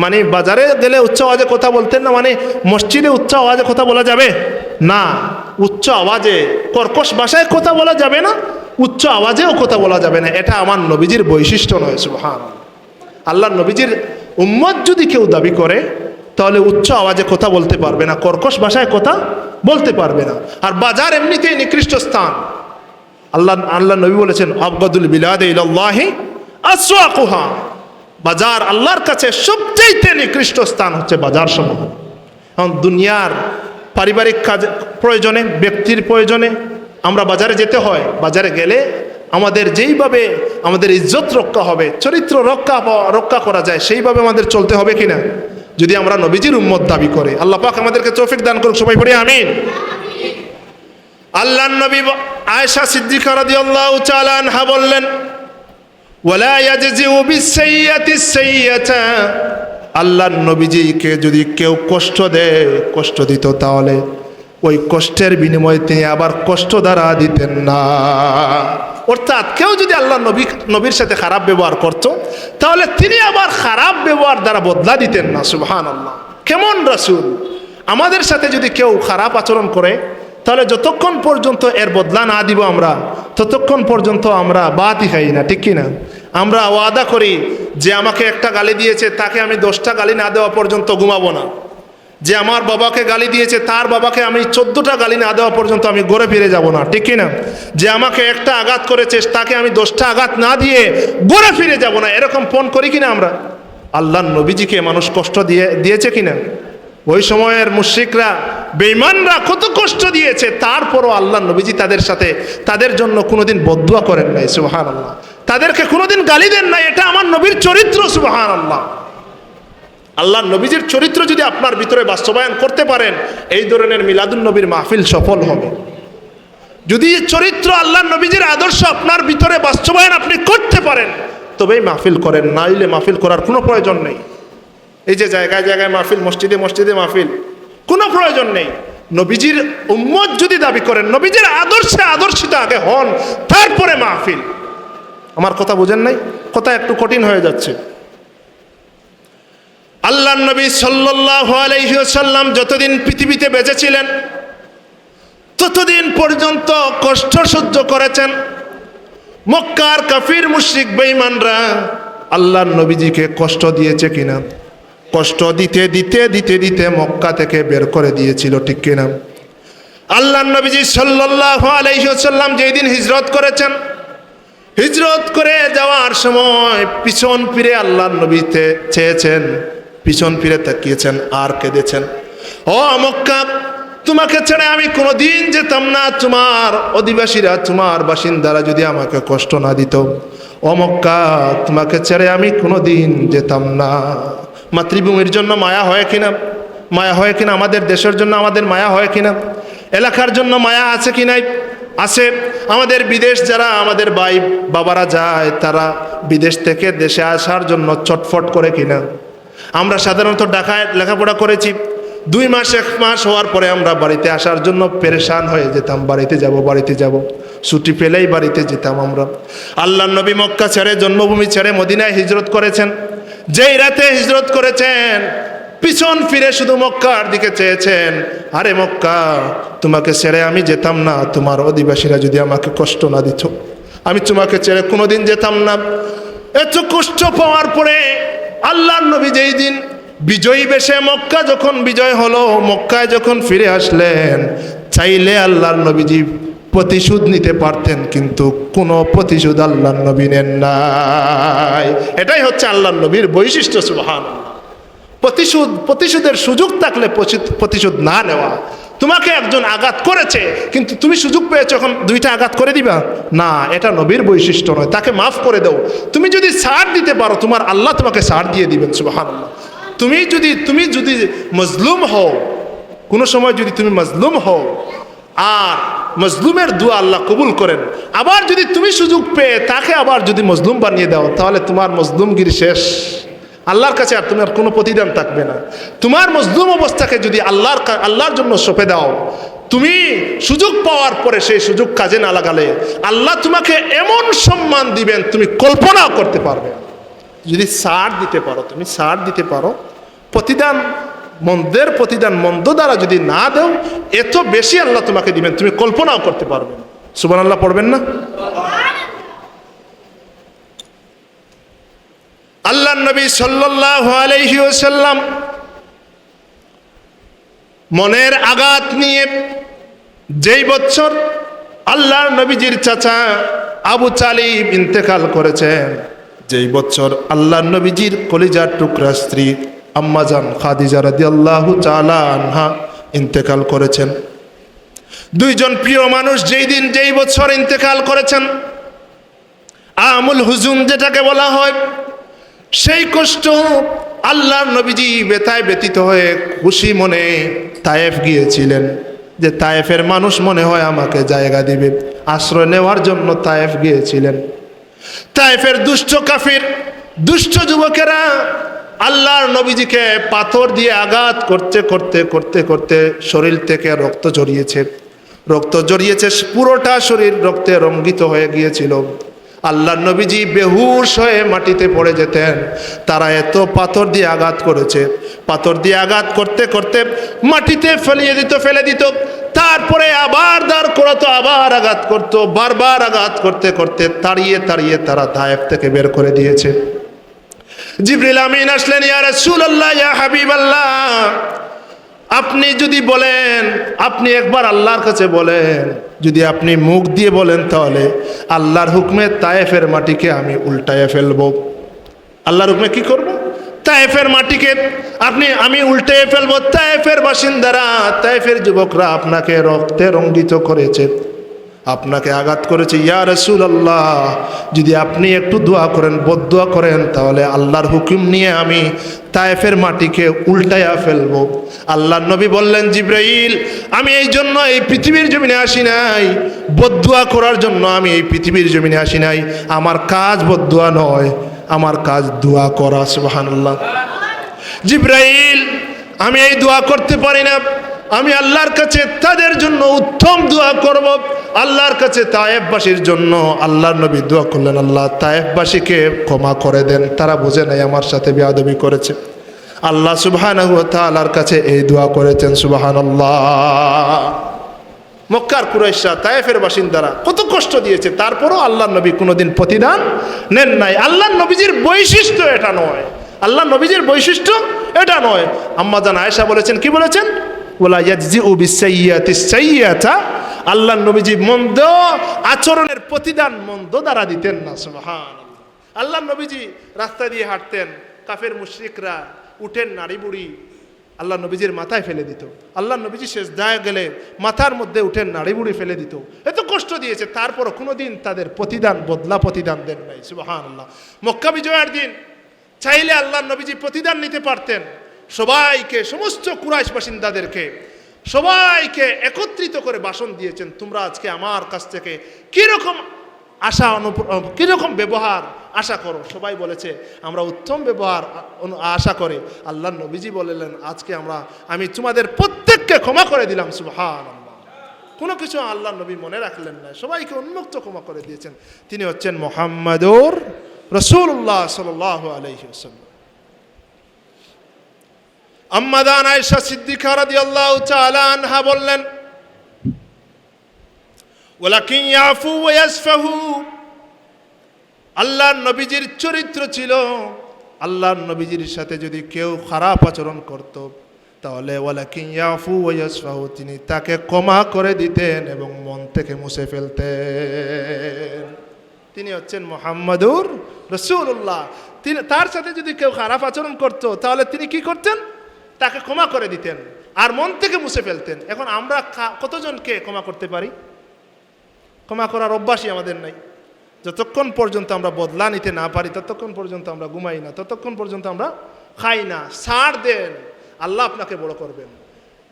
মানে বাজারে গেলে উচ্চ আওয়াজে কথা বলতেন না, মানে মসজিদে উচ্চ আওয়াজে কথা বলা যাবে না। উচ্চ আওয়াজে কর্কশ ভাষায় কথা বলা যাবে না, উচ্চ আওয়াজেও কথা বলা যাবে না। এটা আমার নবীজির বৈশিষ্ট্য নয় সুবহানাল্লাহ। আল্লাহ নবীজির উম্মত যদি কেউ দাবি করে তাহলে উচ্চ আওয়াজে কথা বলতে পারবে না, কর্কশ ভাষায় কথা বলতে পারবে না। আর বাজার এমনিতেই নিকৃষ্ট স্থান। আল্লাহ নবী বলেছেন, আবগাদুল বিলাদে ইলাল্লাহি আসওয়াকুহা, বাজার আল্লাহর কাছে সবচেয়ে নিকৃষ্ট স্থান হচ্ছে বাজার সমূহ। এখন দুনিয়ার পারিবারিক কাজ প্রয়োজনে, ব্যক্তির প্রয়োজনে আমরা বাজারে যেতে হয়। বাজারে গেলে আমাদের যেইভাবে আমাদের ইজ্জত রক্ষা হবে, চরিত্র রক্ষা করা যায়, সেইভাবে আমাদের চলতে হবে কিনা, যদি আমরা নবীজির উম্মত দাবি করে। আল্লাহ পাক আমাদেরকে তৌফিক দান করুক, সবাই পড়ি আমিন। আল্লাহর নবী আয়েশা সিদ্দিকা রাদিয়াল্লাহু তাআলা আনহা বললেন, ওয়ালা ইয়াজজিউ বিসাইয়্যাতি সাইয়্যাতা, আল্লাহর নবীজিকে যদি কেউ কষ্ট দিত তাহলে ওই কষ্টের বিনিময়ে তিনি আবার কষ্ট দ্বারা দিতেন না। অর্থাৎ কেউ যদি আল্লাহ নবীর সাথে খারাপ ব্যবহার করত তাহলে তিনি আবার খারাপ ব্যবহার দ্বারা বদলা দিতেন না সুবহানাল্লাহ। কেমন রাসূল! আমাদের সাথে যদি কেউ খারাপ আচরণ করে তাহলে যতক্ষণ পর্যন্ত এর বদলা না দিব আমরা, ততক্ষণ পর্যন্ত আমরা বাতই খাই না, ঠিক কিনা? আমরা ওয়াদা করি যে আমাকে একটা গালি দিয়েছে তাকে আমি 10টা গালি না দেওয়া পর্যন্ত ঘুমাবো না। যে আমার বাবাকে গালি দিয়েছে তার বাবাকে আমি 14টা গালি না দেওয়া পর্যন্ত আমি ঘরে ফিরে যাব না, ঠিক কিনা? যে আমাকে একটা আঘাত করেছে তাকে আমি 10টা আঘাত না দিয়ে ঘরে ফিরে যাব না, এরকম ফোন করি কিনা আমরা? আল্লাহর নবীজিকে মানুষ কষ্ট দিয়েছে কিনা? ওই সময়ের মুশরিকরা, বেঈমানরা কত কষ্ট দিয়েছে, তারপরও আল্লাহর নবীজি তাদের জন্য কোনোদিন বদদুয়া করেন নাই সুবহানাল্লাহ। তাদেরকে কোনোদিন গালি দেন নাই। এটা আমার নবীর চরিত্র সুবহানাল্লাহ। আল্লাহর নবীজির চরিত্র যদি আপনার ভিতরে বাস্তবায়ন করতে পারেন, এই ধরনের মিলাদুন নবীর মাহফিল সফল হবে। যদি চরিত্র আল্লাহর নবীজির আদর্শ আপনার ভিতরে বাস্তবায়ন আপনি করতে পারেন তবেই মাহফিল করেন, নাইলে মাহফিল করার কোনো প্রয়োজন নেই। এই যে জায়গায় জায়গায় মাহফিল, মসজিদে মসজিদে মাহফিল, কোনো প্রয়োজন নেই। নবীজির উম্মত যদি দাবি করেন, নবীজির আদর্শে আদর্শিত আগে হন, তারপরে মাহফিল। আমার কথা বুঝেন নাই? কথা একটু কঠিন হয়ে যাচ্ছে। আল্লাহর নবী সাল্লাল্লাহু আলাইহি ওয়াসাল্লাম যতদিন পৃথিবীতে বেঁচে ছিলেন ততদিন পর্যন্ত কষ্ট সহ্য করেছেন। মক্কার কাফির মুশরিক বেঈমানরা আল্লাহর নবীজিকে কষ্ট দিয়েছে কিনা? কষ্ট দিতে দিতে দিতে দিতে মক্কা থেকে বের করে দিয়েছিল, ঠিক কিনা? আল্লাহর নবীজি সাল্লাল্লাহু আলাইহি ওয়াসাল্লাম যেই দিন হিজরত করেছেন, হিজরত করে যাওয়ার সময় পিছন ফিরে আল্লাহর নবীতে চেয়েছেন, পিছন ফিরে তাকিয়েছেন আর কেঁদেছেন, ও মক্কা, তোমাকে ছেড়ে আমি কোনোদিন যেতাম না। তোমার অধিবাসীরা, তোমার বাসিন্দারা যদি আমাকে কষ্ট না দিত, ও মক্কা, তোমাকে ছেড়ে আমি কোনোদিন যেতাম না। মাতৃভূমির জন্য মায়া হয় কিনা? মায়া হয় কিনা? আমাদের দেশের জন্য আমাদের মায়া হয় কিনা? এলাকার জন্য মায়া আছে কি নাই? আছে। আমাদের বিদেশ যারা আমাদের ভাই বাবারা যায়, তারা বিদেশ থেকে দেশে আসার জন্য চটফট করে কিনা? আমরা সাধারণত ঢাকায় লেখাপড়া করেছি, 2 মাস 1 মাস হওয়ার পরে আমরা বাড়িতে আসার জন্য পেরেশান হয়ে যেতাম, বাড়িতে যাব বাড়িতে যাব, ছুটি পেলেই বাড়িতে যেতাম আমরা। আল্লাহর নবী মক্কা ছেড়ে, জন্মভূমি ছেড়ে মদিনায় হিজরত করেছেন। যেই রাতে হিজরত করেছেন, পিছন ফিরে শুধু মক্কার দিকে চেয়েছেন, আরে মক্কা, তোমাকে ছেড়ে আমি যেতাম না। তোমার অধিবাসীরা যদি আমাকে কষ্ট না দিত, আমি তোমাকে ছেড়ে কোনোদিন যেতাম না। এত কষ্ট পাওয়ার পরে আল্লাহর নবী যেই দিন বিজয়ী বেশে মক্কা যখন বিজয় হলো, মক্কায় যখন ফিরে আসলেন, চাইলে আল্লাহর নবীজি প্রতিশোধ নিতে পারতেন, কিন্তু কোনো প্রতিশোধ আল্লাহর নবী নেন নাই। এটাই হচ্ছে আল্লাহর নবীর বৈশিষ্ট্য। সুবহানাল্লাহ। প্রতিশোধের সুযোগ থাকলে প্রতিশোধ না নেওয়া। তোমাকে একজন আঘাত করেছে, কিন্তু তুমি সুযোগ পেয়েছো, এখন 2টা আঘাত করে দিবা না, এটা নবীর বৈশিষ্ট্য নয়। তাকে মাফ করে দাও। তুমি যদি ছাড় দিতে পারো, তোমার আল্লাহ তোমাকে ছাড় দিয়ে দিবেন। সুবহানাল্লাহ। তুমি যদি মজলুম হও, কোনো সময় যদি তুমি মজলুম হও, আর মজলুমের দোয়া আল্লাহ কবুল করেন, আবার যদি তুমি সুযোগ পেয়ে তাকে আবার যদি মজলুম বানিয়ে দাও, তাহলে তোমার মজলুমগিরি শেষ। আল্লাহর কাছে আর তোমার কোনো প্রতিদান থাকবে না। তোমার মজলুম অবস্থাকে যদি আল্লাহর জন্য সঁপে দাও, তুমি সুযোগ পাওয়ার পরে সেই সুযোগ কাজে না লাগালে আল্লাহ তোমাকে এমন সম্মান দিবেন তুমি কল্পনাও করতে পারবে। যদি ছাড় দিতে পারো, তুমি ছাড় দিতে পারো, প্রতিদান মন্দের প্রতিদান মন্দ দ্বারা যদি না দাও, এত বেশি আল্লাহ তোমাকে দিবেন তুমি কল্পনাও করতে পারবে না। সুবহানাল্লাহ পড়বেন না? আল্লাহর নবী সাল্লাল্লাহু আলাইহি ওয়াসাল্লাম মনের আঘাত নিয়ে যেই বছর আল্লাহর নবীজির চাচা আবু তালিব ইন্তেকাল করেছেন, যেই বছর আল্লাহর নবীজির কলিজার টুকরা স্ত্রী আম্মাজান খাদিজা রাদিয়াল্লাহু তাআলা আনহা ইন্তেকাল করেছেন, 2 জন প্রিয় মানুষ যেই বছর ইন্তেকাল করেছেন, আমুল হুজুন যেটাকে বলা হয়, সেই কষ্ট আল্লাহর নবীজি ব্যথায় ব্যতীত হয়ে খুশি মনে তায়েফ গিয়েছিলেন, যে তায়েফের মানুষ মনে হয় আমাকে জায়গা দিবে, আশ্রয় নেওয়ার জন্য তায়েফ গিয়েছিলেন। তায়েফের দুষ্ট কাফির, দুষ্ট যুবকেরা আল্লাহর নবীজিকে পাথর দিয়ে আঘাত করতে করতে করতে করতে শরীর থেকে রক্ত জড়িয়েছে, পুরোটা শরীর রক্তে রঙ্গিত হয়ে গিয়েছিল। আল্লাহর নবীজি বেহুশ হয়ে মাটিতে পড়ে যেতেন। তারা এত পাথর দিয়ে আঘাত করেছে, পাথর দিয়ে আঘাত করতে করতে মাটিতে ফেলে দিত, তারপরে আবার দাঁড় করাতো, আবার আঘাত করতো, বারবার আঘাত করতে করতে তাড়িয়ে তাড়িয়ে তারা তায়েফ থেকে বের করে দিয়েছে। জিবরিল আমিন আসলেন, ইয়া রাসূলুল্লাহ, ইয়া হাবিবাল্লাহ, আপনি যদি বলেন, আপনি একবার আল্লাহর কাছে বলেন, যদি আপনি মুখ দিয়ে বলেন তাহলে আল্লাহর হুকমে তায়েফের মাটিকে আমি উল্টাইয়া ফেলবো। আল্লাহর হুকমে কি করব? তায়েফের মাটিকে আমি উল্টাইয়া ফেলবো। তায়েফের বাসিন্দারা, তায়েফের যুবকরা আপনাকে রক্তে রঙ্গিত করেছে, আপনাকে আঘাত করেছে। ইয়া রাসূলুল্লাহ, যদি আপনি একটু দোয়া করেন, বদদোয়া করেন, তাহলে আল্লাহর হুকুম নিয়ে আমি তায়েফের মাটিকে উল্টাইয়া ফেলবো। আল্লাহর নবী বললেন, জিবরাইল, আমি এই জন্য এই পৃথিবীর জমিনে আসি নাই, বদদোয়া করার জন্য আমি এই পৃথিবীর জমিনে আসি নাই। আমার কাজ বদদোয়া নয়, আমার কাজ দোয়া করা। সুবহানাল্লাহ। জিবরাইল, আমি এই দোয়া করতে পারি না, আমি আল্লাহর কাছে তাদের জন্য উত্তম দোয়া করব। আল্লাহর কাছে তায়েফবাসীর জন্য আল্লাহর নবী দোয়া করলেন, আল্লাহ তায়েফবাসীকে ক্ষমা করে দেন, তারা বুঝে নাই আমার সাথে বেয়াদবি করেছে। আল্লাহ সুবহানাহু ওয়া তাআলার কাছে এই দোয়া করেছেন, সুবহানাল্লাহ। মক্কার কুরাইশরা, তায়েফের বাসিন্দারা কত কষ্ট দিয়েছে, তারপরও আল্লাহর নবী কোনোদিন প্রতিদান নেন নাই। আল্লাহর নবীজির বৈশিষ্ট্য এটা নয়, আল্লাহর নবীজির বৈশিষ্ট্য এটা নয়। আম্মা জান আয়েশা বলেছেন, কি বলেছেন? ওয়ালা ইয়াজজিউ বিসাইয়্যাতি সাইয়্যাতা, আল্লাহর নবীজি মন্দ আচরণের প্রতিদান মন্দ দ্বারা দিতেন না। সুবহানাল্লাহ। আল্লাহর নবীজি রাস্তা দিয়ে হাঁটতেন, কাফের মুশরিকরা উঠেন নাড়ি বুড়ি আল্লাহ নবীজির মাথায় ফেলে দিত। আল্লাহ নবীজি সেজদায় গেলে মাথার মধ্যে উঠেন নাড়ি বুড়ি ফেলে দিত। এত কষ্ট দিয়েছে, তারপরও কোনোদিন তাদের প্রতিদান বদলা প্রতিদান দেন নাই। সুবহানাল্লাহ। মক্কা বিজয়ের দিন চাইলে আল্লাহ নবীজি প্রতিদান নিতে পারতেন। সবাইকে, সমস্ত কুরাইশ বাসিন্দাদেরকে সবাইকে একত্রিত করে ভাষণ দিয়েছেন, তোমরা আজকে আমার কাছ থেকে কীরকম কীরকম ব্যবহার আশা করো। সবাই বলেছে আমরা উত্তম ব্যবহার আশা করে। আল্লাহ নবীজি বললেন, আজকে আমি তোমাদের প্রত্যেককে ক্ষমা করে দিলাম। সুবহানাল্লাহ। কোনো কিছু আল্লাহ নবী মনে রাখলেন না, সবাইকে উন্মুক্ত ক্ষমা করে দিয়েছেন। তিনি হচ্ছেন মুহাম্মাদুর রাসূলুল্লাহ সাল্লাল্লাহু আলাইহি ওয়াসাল্লাম। আম্মা জান আয়েশা সিদ্দিকা রাদিয়াল্লাহু তাআলা আনহা বললেন, ওয়ালাকিন ইয়াফু ওয়া ইয়াসফাহু, আল্লাহর নবীজির চরিত্র ছিল, আল্লাহর নবীজির সাথে যদি কেউ খারাপ আচরণ করত তাহলে ওয়ালাকিন ইয়াফু ওয়া ইয়াসফাহু, তিনি তাকে ক্ষমা করে দিতেন এবং মন থেকে মুছে ফেলতেন। তিনি হচ্ছেন মুহাম্মাদুর রাসূলুল্লাহ। তার সাথে যদি কেউ খারাপ আচরণ করত তাহলে তিনি কি করতেন? তাকে ক্ষমা করে দিতেন আর মন থেকে মুছে ফেলতেন। এখন আমরা কতজনকে ক্ষমা করতে পারি? ক্ষমা করার অভ্যাসই আমাদের নাই। যতক্ষণ পর্যন্ত আমরা বদলা নিতে না পারি ততক্ষণ পর্যন্ত আমরা ঘুমাই না, ততক্ষণ পর্যন্ত আমরা খাই না। ছাড় দেন, আল্লাহ আপনাকে বড় করবেন।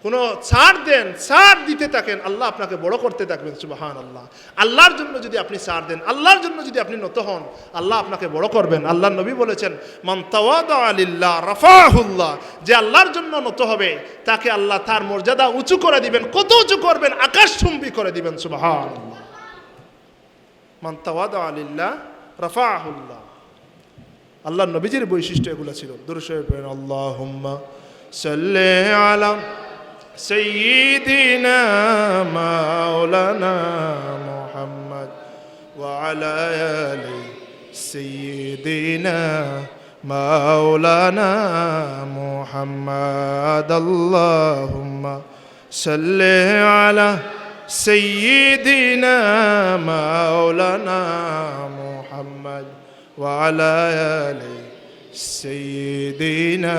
কোনো ছাড় দেন, ছাড় দিতে থাকেন, আল্লাহ আপনাকে বড় করতে থাকবেন। সুবহানাল্লাহ। আল্লাহর জন্য যদি আপনি ছাড় দেন, আল্লাহর জন্য যদি আপনি নত হন, আল্লাহ আপনাকে বড় করবেন। আল্লাহর নবী বলেছেন, মান তাওয়াদা লিল্লাহ রাফাহুল্লাহ, যে আল্লাহর জন্য নত হবে তাকে আল্লাহ তার মর্যাদা উঁচু করে দিবেন। কত উঁচু করবেন? আকাশচুম্বী করে দিবেন। সুবহানাল্লাহ। মান তাওয়াদা লিল্লাহ রাফাহুল্লাহ। আল্লাহর নবীজির বৈশিষ্ট্য এগুলো ছিল। দুরূদ শরীফ পড়েন, আল্লাহুম্মা সাল্লি আলা সাইয়্যিদিনা মাওলানা মুহাম্মদ ওয়া আলা আলি সাইয়্যিদিনা মাওলানা মুহাম্মদ। আল্লাহুম্মা সাল্লি আলা সাইয়্যিদিনা মাওলানা মুহাম্মদ ওয়া আলা আলি সাইয়্যিদিনা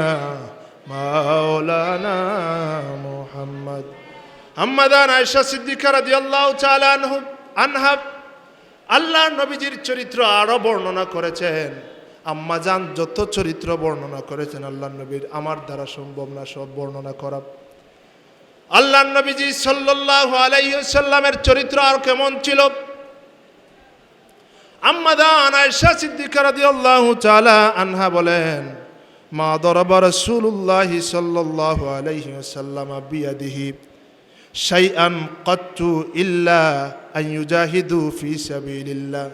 মাওলানা মুহাম্মদ। আম্মা জান আয়েশা সিদ্দিকা রাদিয়াল্লাহু তাআলা আনহা আল্লাহর নবীজির চরিত্র আরো বর্ণনা করেছেন। আম্মা জান যত চরিত্র বর্ণনা করেছেন আল্লাহর নবীর, আমার দ্বারা সম্ভব না সব বর্ণনা করা। আল্লাহর নবীজি সাল্লাল্লাহু আলাইহি ওয়াসাল্লামের চরিত্র আর কেমন ছিল? আম্মা জান আয়েশা সিদ্দিকা রাদিয়াল্লাহু তাআলা আনহা বলেন, মা দরাবা রাসূলুল্লাহি সাল্লাল্লাহু আলাইহি ওয়াসাল্লাম বিয়াদিহি শাইআন কাত্তু ইল্লা আন ইউজাহিদু ফি সাবিলিল্লাহ।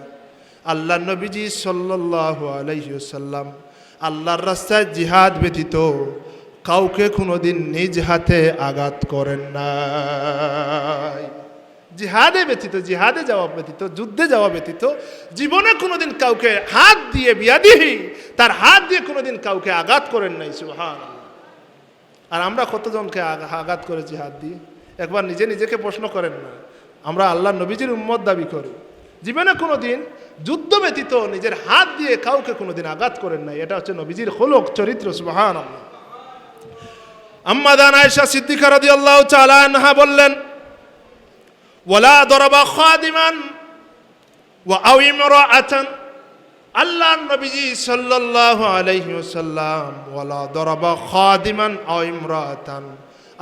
আল্লাহর নবীজি সাল্লাল্লাহু আলাইহি ওয়াসাল্লাম আল্লাহর রাস্তায় জিহাদ ব্যতীত কাউকে কোনোদিন নিজ হাতে আঘাত করেন নাই। জিহাদে ব্যতীত, জিহাদে যাওয়া ব্যতীত, যুদ্ধে যাওয়া ব্যতীত জীবনে কোনোদিন কাউকে হাত দিয়ে বিয়াদিহি, তার হাত দিয়ে কোনোদিন কাউকে আঘাত করেন নাই। সুবহানাল্লাহ। আর আমরা কতজনকে আঘাত করেছি হাত দিয়ে? একবার নিজেকে প্রশ্ন করেন না। আমরা আল্লাহ নবীজির উম্মত দাবি করি, জীবনে কোনোদিন যুদ্ধ ব্যতীত নিজের হাত দিয়ে কাউকে কোনোদিন আঘাত করেন নাই। এটা হচ্ছে নবীজির খলক, চরিত্র। সুবহানাল্লাহ। আম্মা জান আয়েশা সিদ্দিকা রাদিয়াল্লাহু তাআলা আনহা বললেন, ওয়ালা দরাবা খাদিমান ওয়া আও ইমরাআতান। আল্লাহর নবীজি সাল্লাল্লাহু আলাইহি ওয়াসাল্লাম ওয়ালা দরাবা খাদিমান আও ইমরাআতান,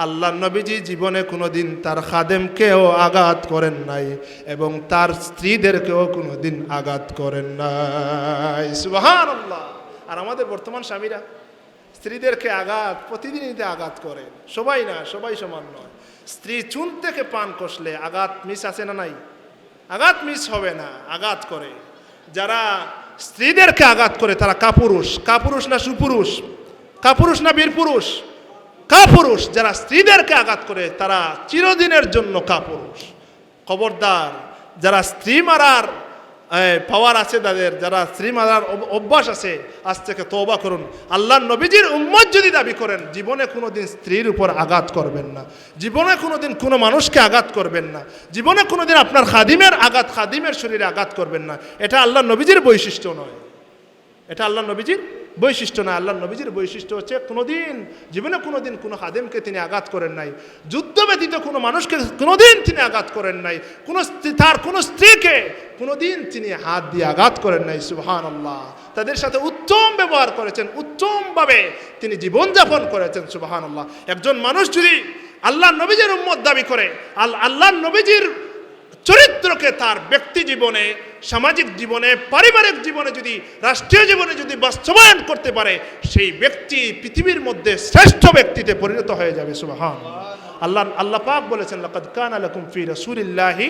আল্লাহর নবীজি জীবনে কোনোদিন তার খাদেমকেও আঘাত করেন নাই এবং তার স্ত্রীদেরকেও কোনোদিন আঘাত করেন নাই। সুবহানাল্লাহ। আর আমাদের বর্তমান স্বামীরা স্ত্রীদেরকে প্রতিদিনই আঘাত করে, সবাই না, সবাই সমান নয়। স্ত্রী চুন থেকে পান কষলে আঘাত মিস আছে না নাই? আঘাত মিস হবে না, আঘাত করে। যারা স্ত্রীদেরকে আঘাত করে তারা কাপুরুষ। কাপুরুষ না সুপুরুষ? কাপুরুষ না বীরপুরুষ? কাপুরুষ। যারা স্ত্রীদেরকে আঘাত করে তারা চিরদিনের জন্য কাপুরুষ। খবরদার, যারা স্ত্রী মারার পাওয়ার আছে, তাদের যারা স্ত্রী মারার অভ্যাস আছে, আজ থেকে তওবা করুন। আল্লাহর নবীজির উম্মত যদি দাবি করেন, জীবনে কোনোদিন স্ত্রীর উপর আঘাত করবেন না, জীবনে কোনোদিন কোনো মানুষকে আঘাত করবেন না, জীবনে কোনোদিন আপনার খাদিমের শরীরে আঘাত করবেন না। এটা আল্লাহর নবীজির বৈশিষ্ট্য নয়, এটা আল্লাহর নবীজির বৈশিষ্ট্য না। আল্লাহর নবীজির বৈশিষ্ট্য হচ্ছে জীবনে কোনোদিন কোনো খাদেমকে তিনি আঘাত করেন নাই, যুদ্ধ ব্যতীত কোনো মানুষকে কোনোদিন তিনি আঘাত করেন নাই, তার কোনো স্ত্রীকে কোনোদিন তিনি হাত দিয়ে আঘাত করেন নাই। সুবহানাল্লাহ। তাদের সাথে উত্তম ব্যবহার করেছেন, উত্তমভাবে তিনি জীবনযাপন করেছেন। সুবহানাল্লাহ। একজন মানুষ যদি আল্লাহর নবীজির উম্মত দাবি করে, আল্লাহর নবীজির চরিত্রকে তার ব্যক্তি জীবনে, সামাজিক জীবনে, পারিবারিক জীবনে, যদি রাষ্ট্রীয় জীবনে যদি বাস্তবায়ন করতে পারে, সেই ব্যক্তি পৃথিবীর মধ্যে শ্রেষ্ঠ ব্যক্তিতে পরিণত হয়ে যাবে। সুবহানাল্লাহ। আল্লাহ পাক বলেছেন, লাকাদ কানা লাকুম ফি রাসূলিল্লাহি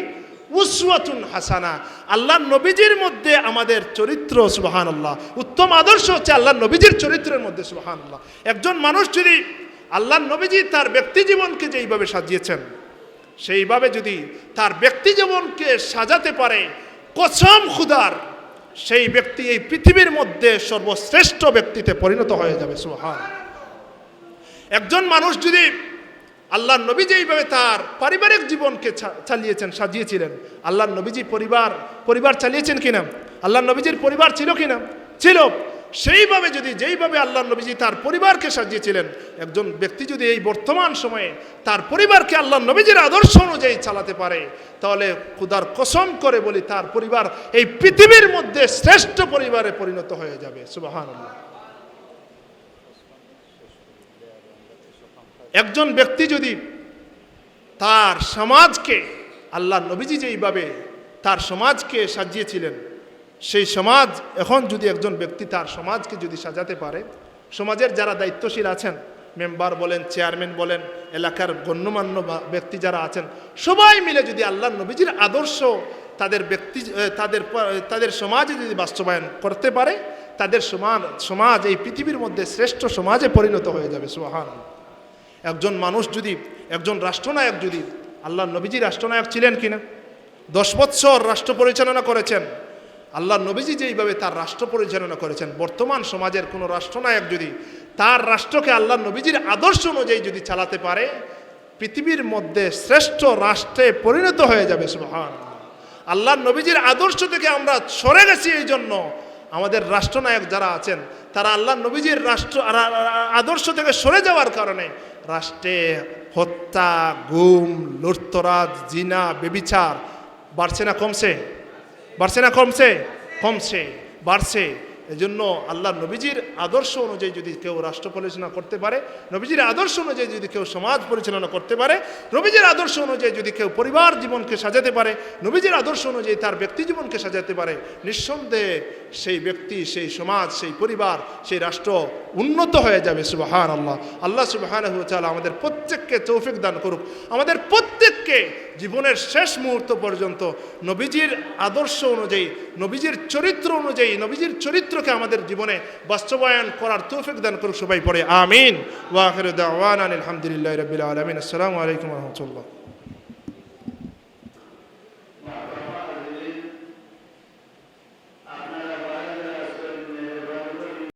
উসওয়াতুন হাসানা। আল্লাহর নবীজির মধ্যে আমাদের চরিত্র, সুবহানাল্লাহ, উত্তম আদর্শ হচ্ছে আল্লাহর নবীজির চরিত্রের মধ্যে। সুবহানাল্লাহ। একজন মানুষ যদি আল্লাহর নবীজি তার ব্যক্তি জীবনকে যেইভাবে সাজিয়েছেন, সেইভাবে যদি তার ব্যক্তি জীবনকে সাজাতে পারে, কসম খুদার, সেই ব্যক্তি এই পৃথিবীর মধ্যে সর্বশ্রেষ্ঠ ব্যক্তিতে পরিণত হয়ে যাবে। সুবহানাল্লাহ। একজন মানুষ যদি আল্লাহর নবী যেইভাবে তার পারিবারিক জীবনকে চালিয়েছেন, সাজিয়েছিলেন, আল্লাহর নবীজি পরিবার চালিয়েছেন কিনা? আল্লাহর নবীজির পরিবার ছিল কিনা? ছিল। সেইভাবে যেইভাবে আল্লাহর নবীজি তার পরিবারকে সাজিয়েছিলেন, একজন ব্যক্তি যদি এই বর্তমান সময়ে তার পরিবারকে আল্লাহর নবীজির আদর্শ অনুযায়ী চালাতে পারে, তাহলে খুদার কসম করে বলি, তার পরিবার এই পৃথিবীর মধ্যে শ্রেষ্ঠ পরিবারে পরিণত হয়ে যাবে। সুবহানাল্লাহ। একজন ব্যক্তি যদি তার সমাজকে আল্লাহর নবীজি যেইভাবে তার সমাজকে সাজিয়েছিলেন, সেই সমাজ এখন যদি একজন ব্যক্তি তার সমাজকে যদি সাজাতে পারে, সমাজের যারা দায়িত্বশীল আছেন, মেম্বার বলেন, চেয়ারম্যান বলেন, এলাকার গণ্যমান্য ব্যক্তি যারা আছেন, সবাই মিলে যদি আল্লাহর নবীজির আদর্শ তাদের সমাজে যদি বাস্তবায়ন করতে পারে, তাদের সমাজ এই পৃথিবীর মধ্যে শ্রেষ্ঠ সমাজে পরিণত হয়ে যাবে। সুবহানাল্লাহ। একজন মানুষ যদি, একজন রাষ্ট্রনায়ক যদি, আল্লাহর নবীজি রাষ্ট্রনায়ক ছিলেন কিনা? 10 বৎসর রাষ্ট্র পরিচালনা করেছেন। আল্লাহর নবীজি যেইভাবে তার রাষ্ট্র পরিচালনা করেছেন, বর্তমান সমাজের কোনো রাষ্ট্রনায়ক যদি তার রাষ্ট্রকে আল্লাহর নবীজির আদর্শ অনুযায়ী যদি চালাতে পারে, পৃথিবীর মধ্যে শ্রেষ্ঠ রাষ্ট্রে পরিণত হয়ে যাবে। সুবহানাল্লাহ। আল্লাহর নবীজির আদর্শ থেকে আমরা সরে গেছি, এই জন্য আমাদের রাষ্ট্রনায়ক যারা আছেন, তারা আল্লাহর নবীজির আদর্শ থেকে সরে যাওয়ার কারণে রাষ্ট্রে হত্যা, গুম, লুটতরাজ, জিনা, ব্যভিচার বাড়ছে না কমছে? বাড়ছে না কমছে? কমছে, বাড়ছে। এজন্য আল্লাহর নবীজির আদর্শ অনুযায়ী যদি কেউ রাষ্ট্র পরিচালনা করতে পারে, নবীজির আদর্শ অনুযায়ী যদি কেউ সমাজ পরিচালনা করতে পারে, নবীজির আদর্শ অনুযায়ী যদি কেউ পরিবার জীবনকে সাজাতে পারে, নবীজির আদর্শ অনুযায়ী তার ব্যক্তি জীবনকে সাজাতে পারে, নিঃসন্দেহে সেই ব্যক্তি, সেই সমাজ, সেই পরিবার, সেই রাষ্ট্র উন্নত হয়ে যাবে। সুবহানাল্লাহ। আল্লাহ সুবহানাহু ওয়া তাআলা আমাদের প্রত্যেককে তৌফিক দান করুক, আমাদের প্রত্যেককে জীবনের শেষ মুহূর্ত পর্যন্ত নবীজির আদর্শ অনুযায়ী, নবীজির চরিত্র অনুযায়ী, নবীজির চরিত্রকে আমাদের জীবনে বাস্তবায়ন করার তৌফিক দান করুক। সবাই পড়ে আমিন। ওয়া আখিরু দাওয়ানা আলহামদুলিল্লাহি রাব্বিল আলামিন। আসসালামু আলাইকুম ওয়া রাহমাতুল্লাহ।